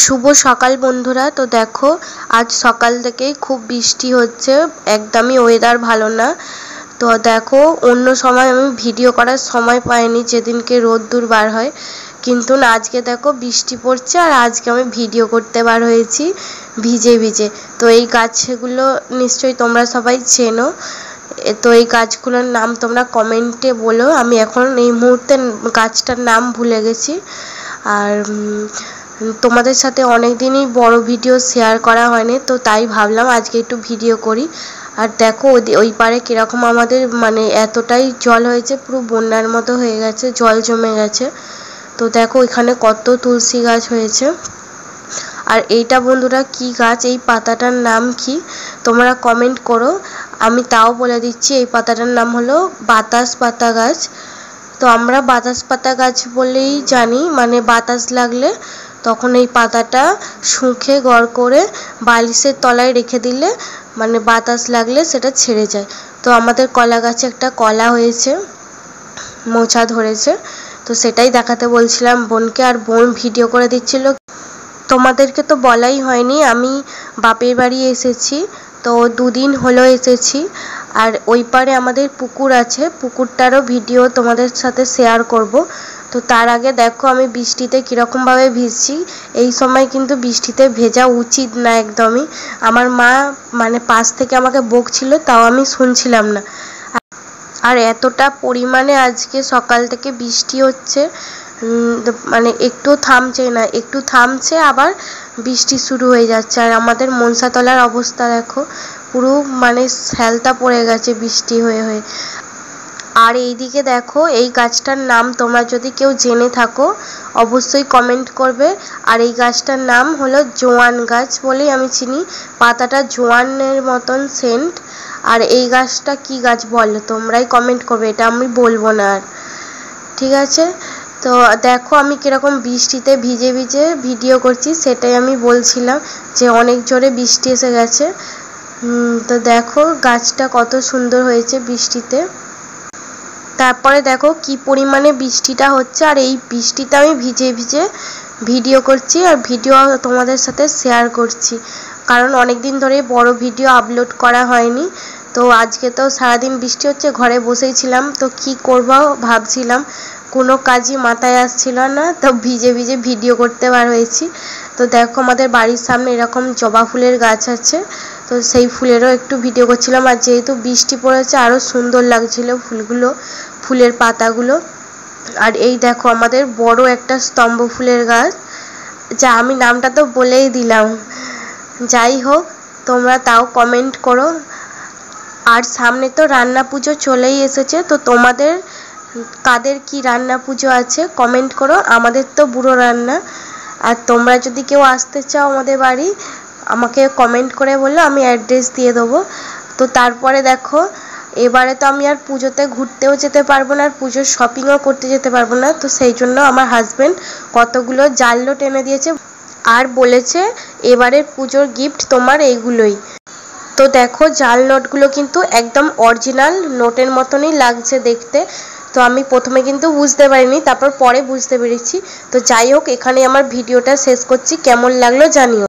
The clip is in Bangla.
শুভ সকাল বন্ধুরা। তো দেখো আজ সকাল থেকেই খুব বৃষ্টি হচ্ছে, একদমই ওয়েদার ভালো না। তো দেখো অন্য সময় আমি ভিডিও করার সময় পাইনি, যেদিনকে রোদ্দুর বার হয়, কিন্তু না আজকে দেখো বৃষ্টি পড়ছে আর আজকে আমি ভিডিও করতে বার হয়েছি ভিজে ভিজে। তো এই গাছগুলো নিশ্চয়ই তোমরা সবাই চেনো, তো এই গাছগুলোর নাম তোমরা কমেন্টে বলো। আমি এখন এই মুহূর্তে গাছটার নাম ভুলে গেছি। আর তোমাদের সাথে অনেক দিনই বড় ভিডিও শেয়ার করা হয়নি, তো তাই ভাবলাম আজকে একটু ভিডিও করি। আর দেখো ওই পারে কীরকম আমাদের মানে এতটাই জল হয়েছে, পুরো বন্যার মতো হয়ে গেছে, জল জমে গেছে। তো দেখো এখানে কত তুলসী গাছ হয়েছে। আর এইটা বন্ধুরা কি গাছ, এই পাতাটার নাম কি তোমরা কমেন্ট করো, আমি তাও বলে দিচ্ছি। এই পাতাটার নাম হলো বাতাস পাতা গাছ। তো আমরা বাতাস পাতা গাছ বলেই জানি, মানে বাতাস লাগলে তখন এই পাতাটা শুঁকে গড় করে বালিশের তলায় রেখে দিলে মানে বাতাস লাগলে সেটা ছেড়ে যায়। তো আমাদের কলা গাছে একটা কলা হয়েছে, মোচা ধরেছে, তো সেটাই দেখাতে বলছিলাম বোনকে, আর বোন ভিডিও করে দিচ্ছিল। তোমাদেরকে তো বলাই হয়নি, আমি বাপের বাড়ি এসেছি, তো 2 দিন হলো এসেছি। আর ওই পারে আমাদের পুকুর আছে, পুকুরটারও ভিডিও তোমাদের সাথে শেয়ার করব। তো তার আগে দেখো আমি বৃষ্টিতে কীরকমভাবে ভিজছি। এই সময় কিন্তু বৃষ্টিতে ভেজা উচিত না একদমই। আমার মা মানে পাশ থেকে আমাকে বকছিল, তাও আমি শুনছিলাম না। আর এতটা পরিমাণে আজকে সকাল থেকে বৃষ্টি হচ্ছে, মানে একটু থামছে না, একটু থামছে আবার বৃষ্টি শুরু হয়ে যাচ্ছে। আর আমাদের মনসাতলার অবস্থা দেখো, পুরো মানে শ্যালটা পড়ে গেছে বৃষ্টি হয়ে হয়ে। আর এইদিকে দেখো এই গাছটার নাম তোমরা যদি কেউ জেনে থাকো অবশ্যই কমেন্ট করবে। আর এই গাছটার নাম হলো জোয়ান গাছ বলেই আমি চিনি, পাতাটা জোয়ানের মতন সেন্ট। আর এই গাছটা কি গাছ বলো তোমরাই কমেন্ট করবে, এটা আমি বলবো না আর, ঠিক আছে? তো দেখো আমি কীরকম বৃষ্টিতে ভিজে ভিজে ভিডিও করছি, সেটাই আমি বলছিলাম যে অনেক জোরে বৃষ্টি এসে গেছে। তো দেখো গাছটা কত সুন্দর হয়েছে বৃষ্টিতে। তারপরে দেখো কি পরিমাণে বৃষ্টিটা হচ্ছে, আর এই বৃষ্টিতে আমি ভিজে ভিজে ভিডিও করছি আর ভিডিও তোমাদের সাথে শেয়ার করছি, কারণ অনেক দিন ধরে বড় ভিডিও আপলোড করা হয়নি। তো আজকে তো সারাদিন বৃষ্টি হচ্ছে, ঘরে বসেই ছিলাম, তো কি করব ভাবছিলাম, কোনো কাজই মাথায় আসছিল না, তো ভিজে ভিজে ভিডিও করতে বার হয়েছি। তো দেখো আমাদের বাড়ির সামনে এরকম জবা ফুলের গাছ আছে, তো সেই ফুলেরও একটু ভিডিও করছিলাম। আর যেহেতু বৃষ্টি পড়েছে আরও সুন্দর লাগছিল ফুলগুলো, ফুলের পাতাগুলো। আর এই দেখো আমাদের বড় একটা স্তম্ভ ফুলের গাছ, যা আমি নামটা তো বলেই দিলাম, যাই হোক তোমরা তাও কমেন্ট করো। আর সামনে তো রান্না পুজো চলেই এসেছে, তো তোমাদের কাদের কি রান্না পুজো আছে কমেন্ট করো। আমাদের তো বুড়ো রান্না। আর তোমরা যদি কেউ আসতে চাও আমাদের বাড়ি আমাকে কমেন্ট করে বললো, আমি অ্যাড্রেস দিয়ে দেবো। তো তারপরে দেখো এবারে তো আমি আর পুজোতে ঘুরতেও যেতে পারবো না, আর পুজোর শপিংও করতে যেতে পারবো না। তো সেই জন্য আমার হাজব্যান্ড কতগুলো জাল নোট এনে দিয়েছে আর বলেছে এবারের পুজোর গিফট তোমার এইগুলোই। তো দেখো জাল নোটগুলো কিন্তু একদম অরিজিনাল নোটের মতনই লাগছে দেখতে। তো আমি প্রথমে কিন্তু বুঝতে পারিনি, তারপর পরে বুঝতে পেরেছি। তো যাই হোক এখানে আমার ভিডিওটা শেষ করছি, কেমন লাগলো জানিও।